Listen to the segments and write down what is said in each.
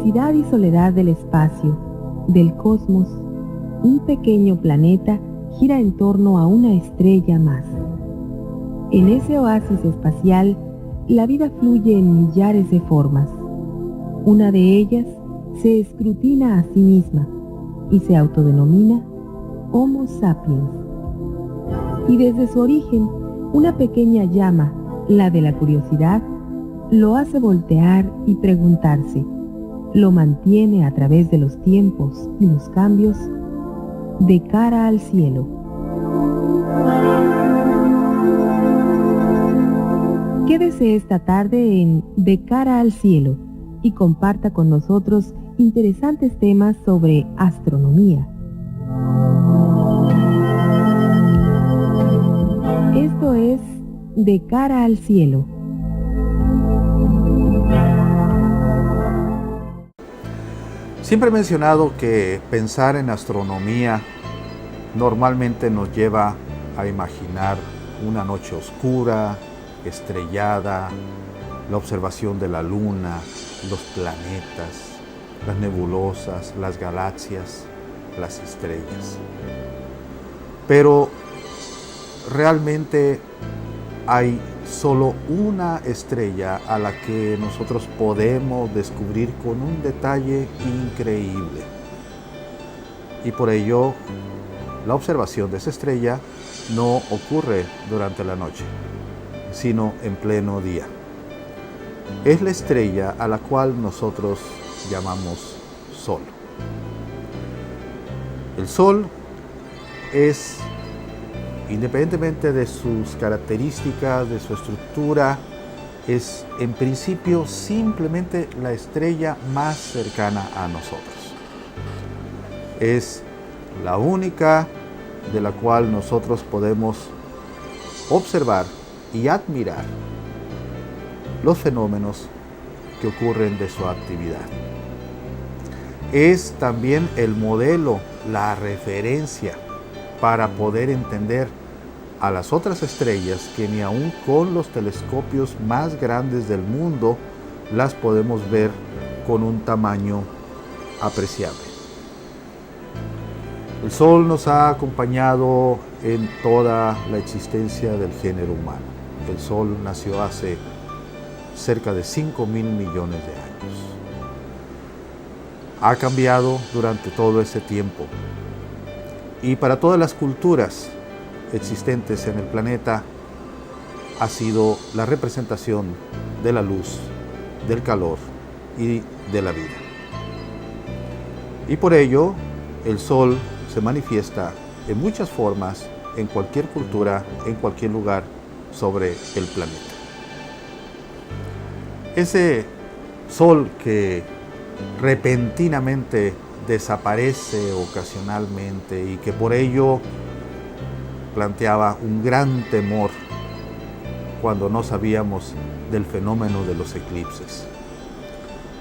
inmensidad y soledad del espacio, del cosmos, un pequeño planeta gira en torno a una estrella más. En ese oasis espacial, la vida fluye en millares de formas. Una de ellas se escrutina a sí misma y se autodenomina Homo sapiens. Y desde su origen, una pequeña llama, la de la curiosidad, lo hace voltear y preguntarse. Lo mantiene a través de los tiempos y los cambios de cara al cielo. Quédese esta tarde en De cara al cielo y comparta con nosotros interesantes temas sobre astronomía. Esto es De cara al cielo. Siempre he mencionado que pensar en astronomía normalmente nos lleva a imaginar una noche oscura, estrellada, la observación de la luna, los planetas, las nebulosas, las galaxias, las estrellas. Pero realmente hay solo una estrella a la que nosotros podemos descubrir con un detalle increíble. Y por ello, la observación de esa estrella no ocurre durante la noche, sino en pleno día. Es la estrella a la cual nosotros llamamos Sol. El Sol es, independientemente de sus características, de su estructura, es en principio simplemente la estrella más cercana a nosotros. Es la única de la cual nosotros podemos observar y admirar los fenómenos que ocurren de su actividad. Es también el modelo, la referencia para poder entender a las otras estrellas que ni aun con los telescopios más grandes del mundo las podemos ver con un tamaño apreciable. El Sol nos ha acompañado en toda la existencia del género humano. El Sol nació hace cerca de 5.000 millones de años. Ha cambiado durante todo ese tiempo. Y para todas las culturas existentes en el planeta ha sido la representación de la luz, del calor y de la vida. Y por ello, el Sol se manifiesta en muchas formas en cualquier cultura, en cualquier lugar sobre el planeta. Ese Sol que repentinamente desaparece ocasionalmente y que por ello planteaba un gran temor cuando no sabíamos del fenómeno de los eclipses.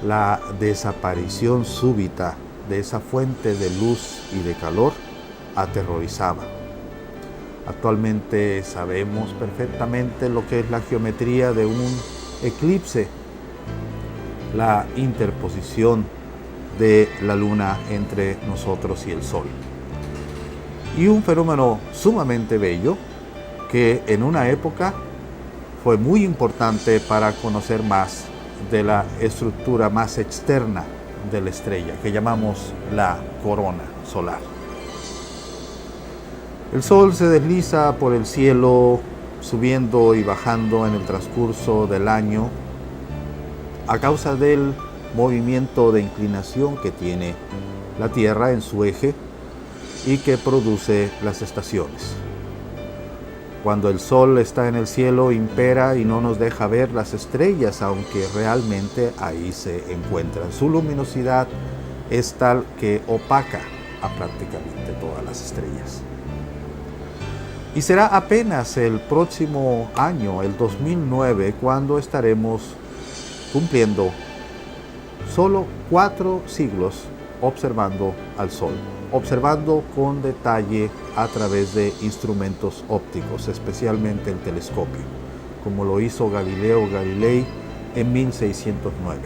La desaparición súbita de esa fuente de luz y de calor aterrorizaba. Actualmente sabemos perfectamente lo que es la geometría de un eclipse, la interposición de la luna entre nosotros y el Sol. Y un fenómeno sumamente bello que en una época fue muy importante para conocer más de la estructura más externa de la estrella, que llamamos la corona solar. El Sol se desliza por el cielo, subiendo y bajando en el transcurso del año, a causa del movimiento de inclinación que tiene la Tierra en su eje y que produce las estaciones. Cuando el Sol está en el cielo, impera y no nos deja ver las estrellas, aunque realmente ahí se encuentran. Su luminosidad es tal que opaca a prácticamente todas las estrellas. Y será apenas el próximo año, el 2009, cuando estaremos cumpliendo solo 4 siglos observando al Sol, observando con detalle a través de instrumentos ópticos, especialmente el telescopio, como lo hizo Galileo Galilei en 1609.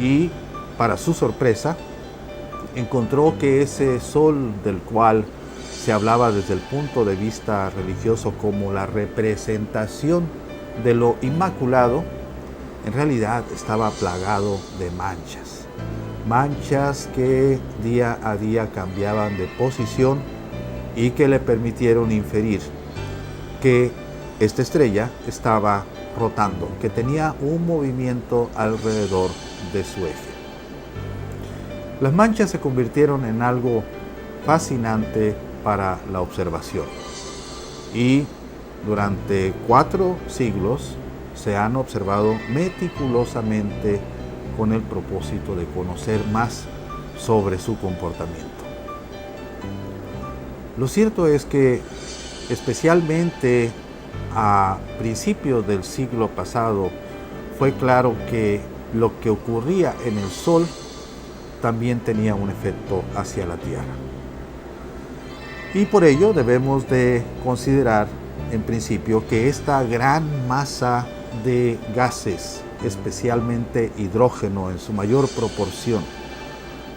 Y para su sorpresa, encontró que ese sol del cual se hablaba desde el punto de vista religioso como la representación de lo inmaculado, en realidad estaba plagado de manchas. Manchas que día a día cambiaban de posición y que le permitieron inferir que esta estrella estaba rotando, que tenía un movimiento alrededor de su eje. Las manchas se convirtieron en algo fascinante para la observación y durante 4 siglos se han observado meticulosamente con el propósito de conocer más sobre su comportamiento. Lo cierto es que especialmente a principios del siglo pasado fue claro que lo que ocurría en el Sol también tenía un efecto hacia la Tierra. Y por ello debemos de considerar en principio que esta gran masa de gases, especialmente hidrógeno en su mayor proporción,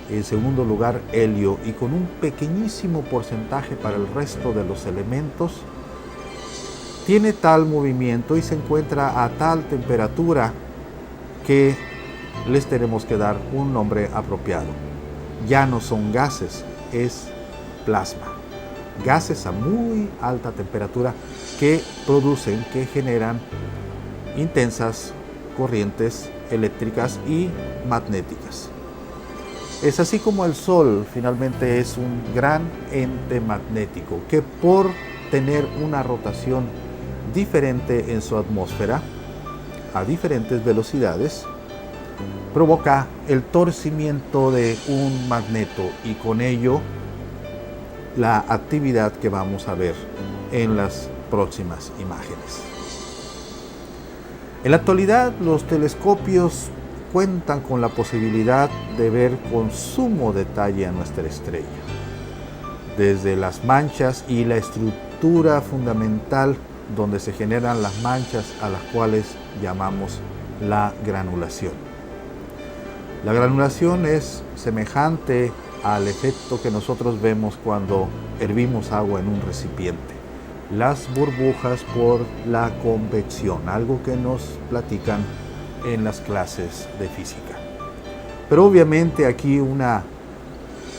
en segundo lugar helio y con un pequeñísimo porcentaje para el resto de los elementos, tiene tal movimiento y se encuentra a tal temperatura que les tenemos que dar un nombre apropiado. Ya no son gases, es plasma. Gases a muy alta temperatura que producen, que generan intensas corrientes eléctricas y magnéticas. Es así como el Sol finalmente es un gran ente magnético que por tener una rotación diferente en su atmósfera a diferentes velocidades provoca el torcimiento de un magneto y con ello la actividad que vamos a ver en las próximas imágenes. En la actualidad, los telescopios cuentan con la posibilidad de ver con sumo detalle a nuestra estrella, desde las manchas y la estructura fundamental donde se generan las manchas, a las cuales llamamos la granulación. La granulación es semejante al efecto que nosotros vemos cuando hervimos agua en un recipiente. Las burbujas por la convección, algo que nos platican en las clases de física. Pero obviamente aquí una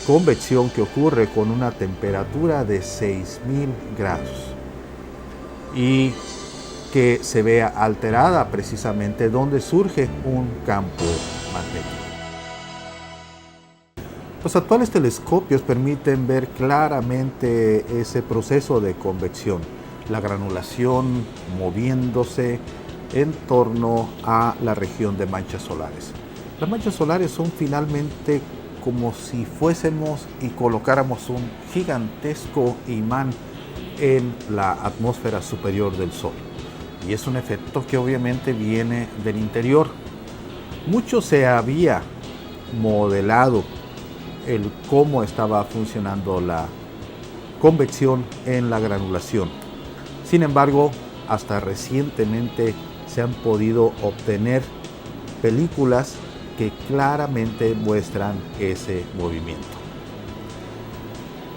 convección que ocurre con una temperatura de 6000 grados y que se vea alterada precisamente donde surge un campo magnético. Los actuales telescopios permiten ver claramente ese proceso de convección, la granulación moviéndose en torno a la región de manchas solares. Las manchas solares son finalmente como si fuésemos y colocáramos un gigantesco imán en la atmósfera superior del Sol. Y es un efecto que obviamente viene del interior. Mucho se había modelado el cómo estaba funcionando la convección en la granulación. Sin embargo, hasta recientemente se han podido obtener películas que claramente muestran ese movimiento.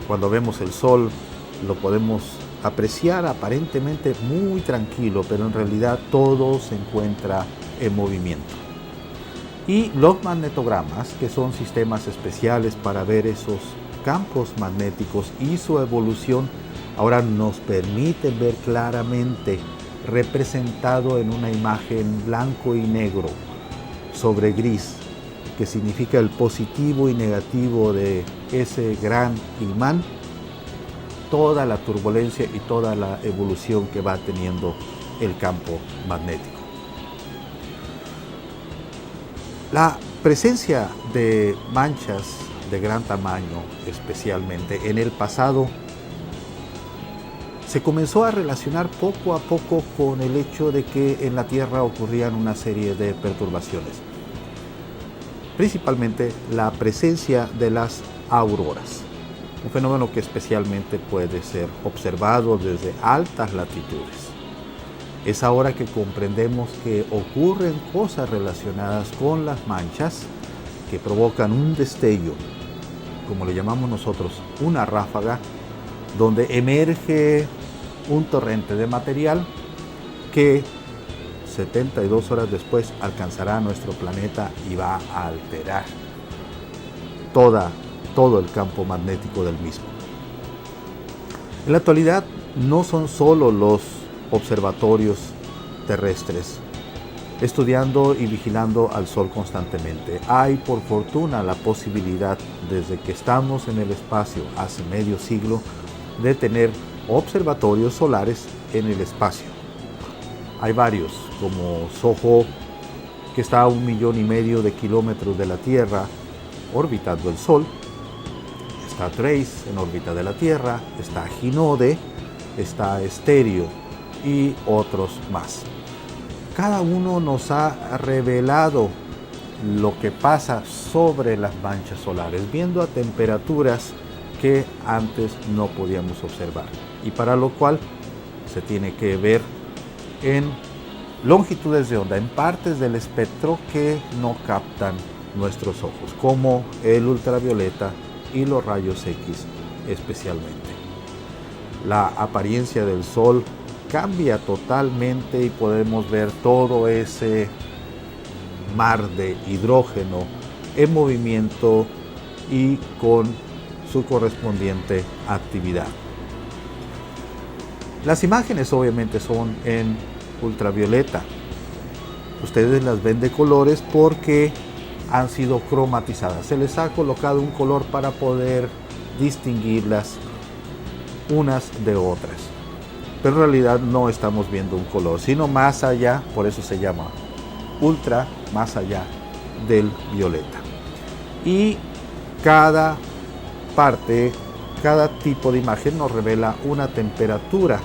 Cuando vemos el Sol, lo podemos apreciar aparentemente muy tranquilo, pero en realidad todo se encuentra en movimiento. Y los magnetogramas, que son sistemas especiales para ver esos campos magnéticos y su evolución, ahora nos permiten ver claramente representado en una imagen blanco y negro sobre gris, que significa el positivo y negativo de ese gran imán, toda la turbulencia y toda la evolución que va teniendo el campo magnético. La presencia de manchas de gran tamaño, especialmente en el pasado, se comenzó a relacionar poco a poco con el hecho de que en la Tierra ocurrían una serie de perturbaciones. Principalmente la presencia de las auroras, un fenómeno que especialmente puede ser observado desde altas latitudes. Es ahora que comprendemos que ocurren cosas relacionadas con las manchas que provocan un destello, como le llamamos nosotros, una ráfaga, donde emerge un torrente de material que 72 horas después alcanzará nuestro planeta y va a alterar todo el campo magnético del mismo. En la actualidad no son solo los observatorios terrestres estudiando y vigilando al Sol constantemente. Hay, por fortuna, la posibilidad, desde que estamos en el espacio hace medio siglo, de tener observatorios solares en el espacio. Hay varios, como SOHO, que está a 1,5 millones de kilómetros de la Tierra, orbitando el Sol. Está TRACE, en órbita de la Tierra. Está GINODE, está Stereo y otros más. Cada uno nos ha revelado lo que pasa sobre las manchas solares, viendo a temperaturas que antes no podíamos observar, y para lo cual se tiene que ver en longitudes de onda, en partes del espectro que no captan nuestros ojos, como el ultravioleta y los rayos X especialmente. La apariencia del Sol cambia totalmente y podemos ver todo ese mar de hidrógeno en movimiento y con su correspondiente actividad. Las imágenes obviamente son en ultravioleta. Ustedes las ven de colores porque han sido cromatizadas. Se les ha colocado un color para poder distinguirlas unas de otras. Pero en realidad no estamos viendo un color, sino más allá, por eso se llama ultra, más allá del violeta. Y cada parte, cada tipo de imagen nos revela una temperatura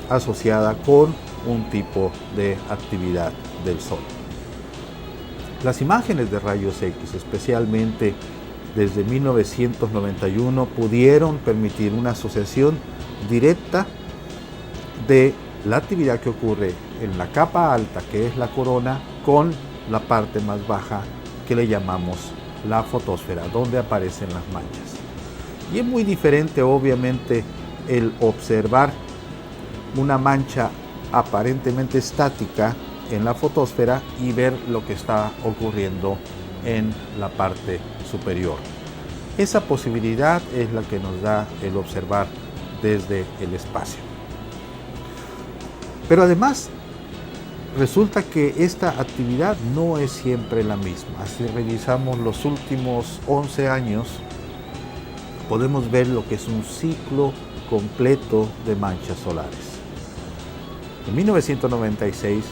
asociada con un tipo de actividad del Sol. Las imágenes de rayos X, especialmente desde 1991, pudieron permitir una asociación directa de la actividad que ocurre en la capa alta, que es la corona, con la parte más baja, que le llamamos la fotosfera, donde aparecen las manchas. Y es muy diferente, obviamente, el observar una mancha aparentemente estática en la fotosfera y ver lo que está ocurriendo en la parte superior. Esa posibilidad es la que nos da el observar desde el espacio. Pero además, resulta que esta actividad no es siempre la misma. Si revisamos los últimos 11 años, podemos ver lo que es un ciclo completo de manchas solares. En 1996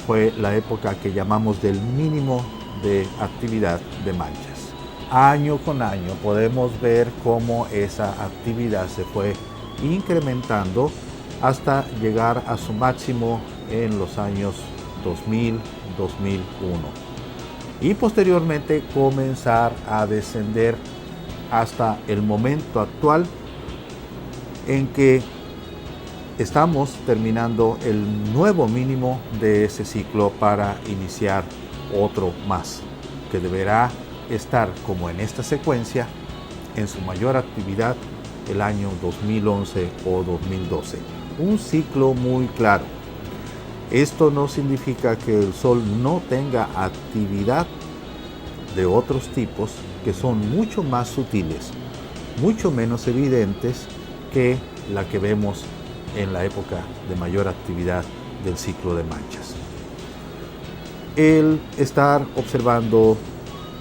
fue la época que llamamos del mínimo de actividad de manchas. Año con año podemos ver cómo esa actividad se fue incrementando hasta llegar a su máximo en los años 2000, 2001 y posteriormente comenzar a descender hasta el momento actual en que estamos terminando el nuevo mínimo de ese ciclo para iniciar otro más, que deberá estar, como en esta secuencia, en su mayor actividad el año 2011 o 2012. Un ciclo muy claro. Esto no significa que el Sol no tenga actividad de otros tipos que son mucho más sutiles, mucho menos evidentes que la que vemos en la época de mayor actividad del ciclo de manchas. El estar observando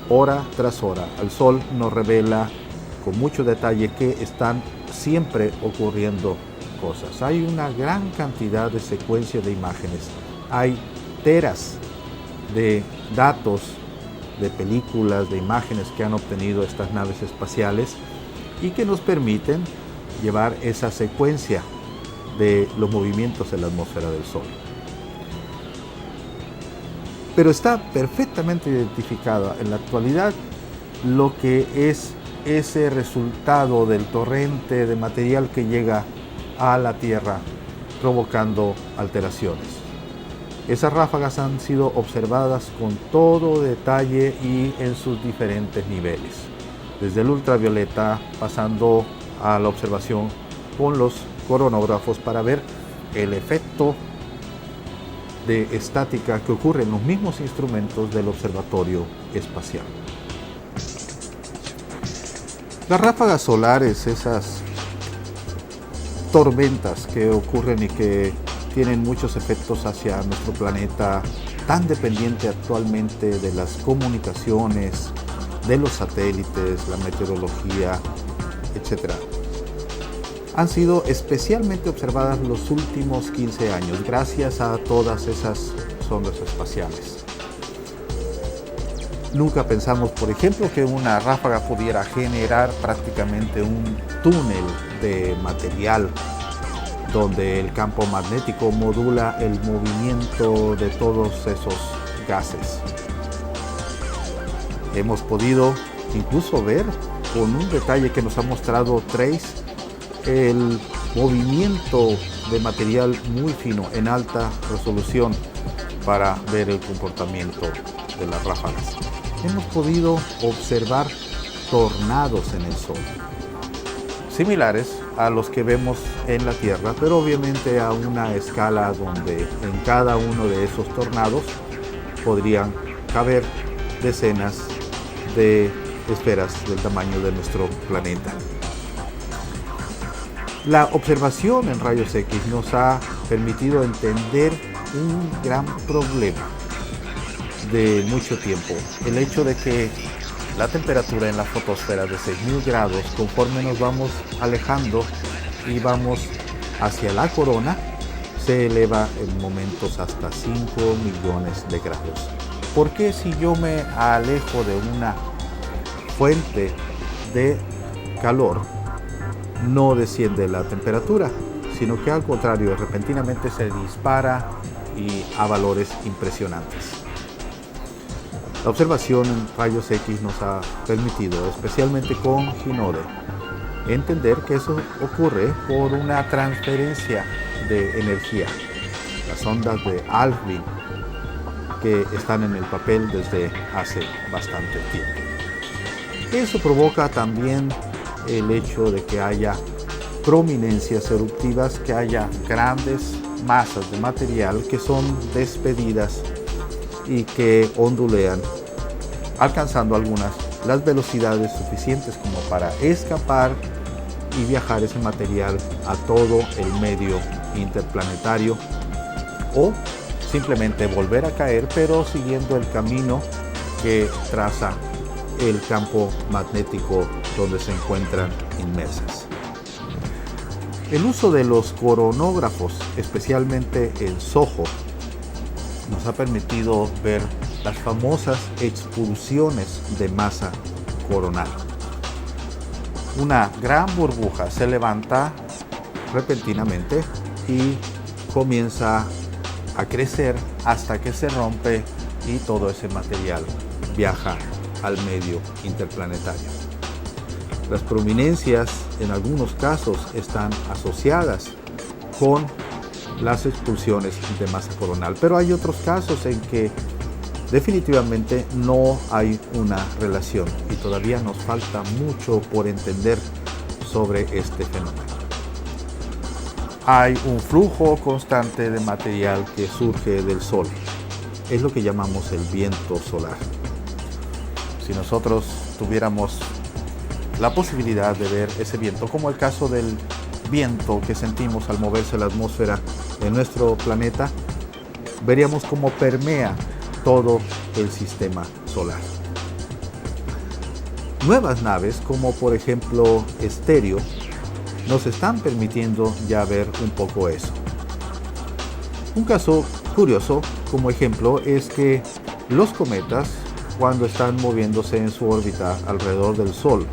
hora tras hora al Sol nos revela con mucho detalle que están siempre ocurriendo cosas. Hay una gran cantidad de secuencias de imágenes. Hay teras de datos, de películas, de imágenes que han obtenido estas naves espaciales y que nos permiten llevar esa secuencia de los movimientos en la atmósfera del Sol. Pero está perfectamente identificada en la actualidad lo que es ese resultado del torrente de material que llega a la Tierra provocando alteraciones. Esas ráfagas han sido observadas con todo detalle y en sus diferentes niveles, desde el ultravioleta pasando a la observación con los coronógrafos para ver el efecto de estática que ocurre en los mismos instrumentos del observatorio espacial. Las ráfagas solares, esas tormentas que ocurren y que tienen muchos efectos hacia nuestro planeta, tan dependiente actualmente de las comunicaciones, de los satélites, la meteorología, etc., han sido especialmente observadas los últimos 15 años gracias a todas esas sondas espaciales. Nunca pensamos, por ejemplo, que una ráfaga pudiera generar prácticamente un túnel de material donde el campo magnético modula el movimiento de todos esos gases. Hemos podido incluso ver con un detalle que nos ha mostrado Trace el movimiento de material muy fino en alta resolución para ver el comportamiento de las ráfagas. Hemos podido observar tornados en el Sol, similares a los que vemos en la Tierra, pero obviamente a una escala donde en cada uno de esos tornados podrían caber decenas de esferas del tamaño de nuestro planeta. La observación en rayos X nos ha permitido entender un gran problema de mucho tiempo, el hecho de que la temperatura en la fotosfera de 6.000 grados, conforme nos vamos alejando y vamos hacia la corona, se eleva en momentos hasta 5 millones de grados. ¿Por qué si yo me alejo de una fuente de calor no desciende la temperatura, sino que al contrario, repentinamente se dispara y a valores impresionantes? La observación en rayos X nos ha permitido, especialmente con Hinode, entender que eso ocurre por una transferencia de energía. Las ondas de Alfvén que están en el papel desde hace bastante tiempo. Eso provoca también el hecho de que haya prominencias eruptivas, que haya grandes masas de material que son despedidas y que ondulean, alcanzando algunas las velocidades suficientes como para escapar y viajar ese material a todo el medio interplanetario, o simplemente volver a caer, pero siguiendo el camino que traza el campo magnético donde se encuentran inmersas. El uso de los coronógrafos, especialmente el SOHO, nos ha permitido ver las famosas expulsiones de masa coronal. Una gran burbuja se levanta repentinamente y comienza a crecer hasta que se rompe y todo ese material viaja al medio interplanetario. Las prominencias en algunos casos están asociadas con las expulsiones de masa coronal, pero hay otros casos en que definitivamente no hay una relación y todavía nos falta mucho por entender sobre este fenómeno. Hay un flujo constante de material que surge del Sol. Es lo que llamamos el viento solar. Si nosotros tuviéramos la posibilidad de ver ese viento, como el caso del viento que sentimos al moverse la atmósfera de nuestro planeta, veríamos cómo permea todo el sistema solar. Nuevas naves, como por ejemplo Stereo, nos están permitiendo ya ver un poco eso. Un caso curioso, como ejemplo, es que los cometas, cuando están moviéndose en su órbita alrededor del Sol,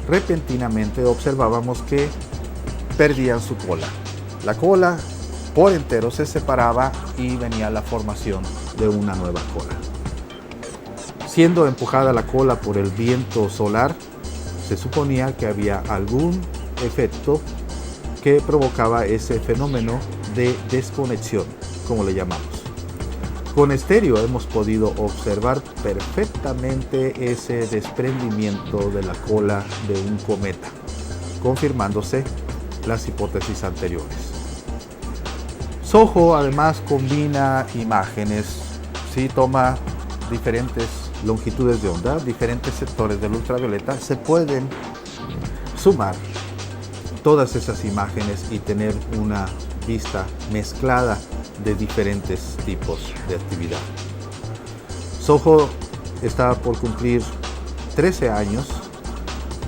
repentinamente observábamos que perdían su cola. La cola por entero se separaba y venía la formación de una nueva cola. Siendo empujada la cola por el viento solar, se suponía que había algún efecto que provocaba ese fenómeno de desconexión, como le llamamos. Con estéreo hemos podido observar perfectamente ese desprendimiento de la cola de un cometa, confirmándose las hipótesis anteriores. SOHO además combina imágenes, sí, toma diferentes longitudes de onda, diferentes sectores del ultravioleta, se pueden sumar todas esas imágenes y tener una vista mezclada de diferentes tipos de actividad. SOHO está por cumplir 13 años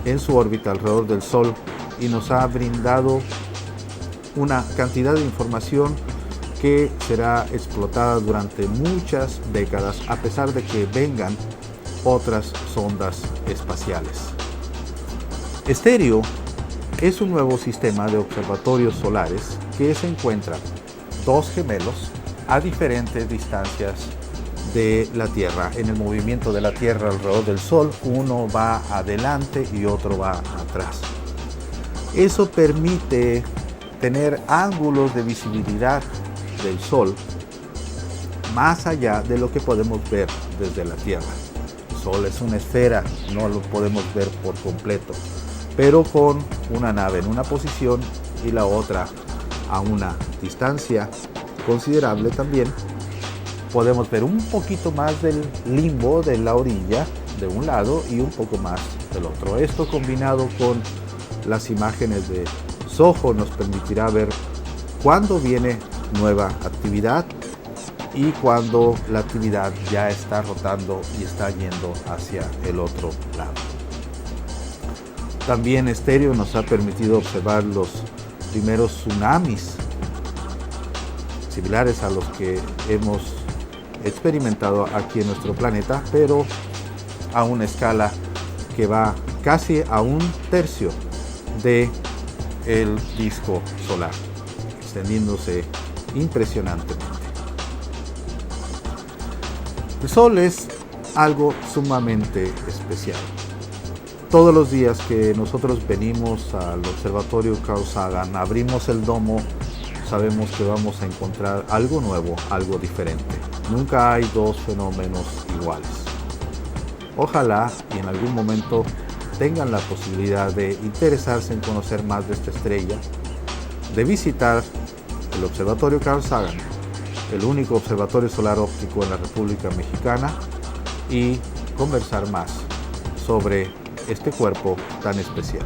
en su órbita alrededor del Sol y nos ha brindado una cantidad de información que será explotada durante muchas décadas, a pesar de que vengan otras sondas espaciales. Estéreo es un nuevo sistema de observatorios solares que se encuentran dos gemelos a diferentes distancias de la Tierra. En el movimiento de la Tierra alrededor del Sol, uno va adelante y otro va atrás. Eso permite tener ángulos de visibilidad del Sol más allá de lo que podemos ver desde la Tierra. El Sol es una esfera, no lo podemos ver por completo, pero con una nave en una posición y la otra a una distancia considerable también, podemos ver un poquito más del limbo de la orilla de un lado y un poco más del otro. Esto combinado con las imágenes de SOHO nos permitirá ver cuándo viene nueva actividad y cuando la actividad ya está rotando y está yendo hacia el otro lado. También estéreo nos ha permitido observar los primeros tsunamis similares a los que hemos experimentado aquí en nuestro planeta, pero a una escala que va casi a 1/3 de el disco solar, extendiéndose impresionantemente. El Sol es algo sumamente especial. Todos los días que nosotros venimos al observatorio Carl Sagan, abrimos el domo, sabemos que vamos a encontrar algo nuevo, algo diferente. Nunca hay dos fenómenos iguales. Ojalá y en algún momento tengan la posibilidad de interesarse en conocer más de esta estrella, de visitar el observatorio Carl Sagan, el único observatorio solar óptico en la República Mexicana, y conversar más sobre este cuerpo tan especial.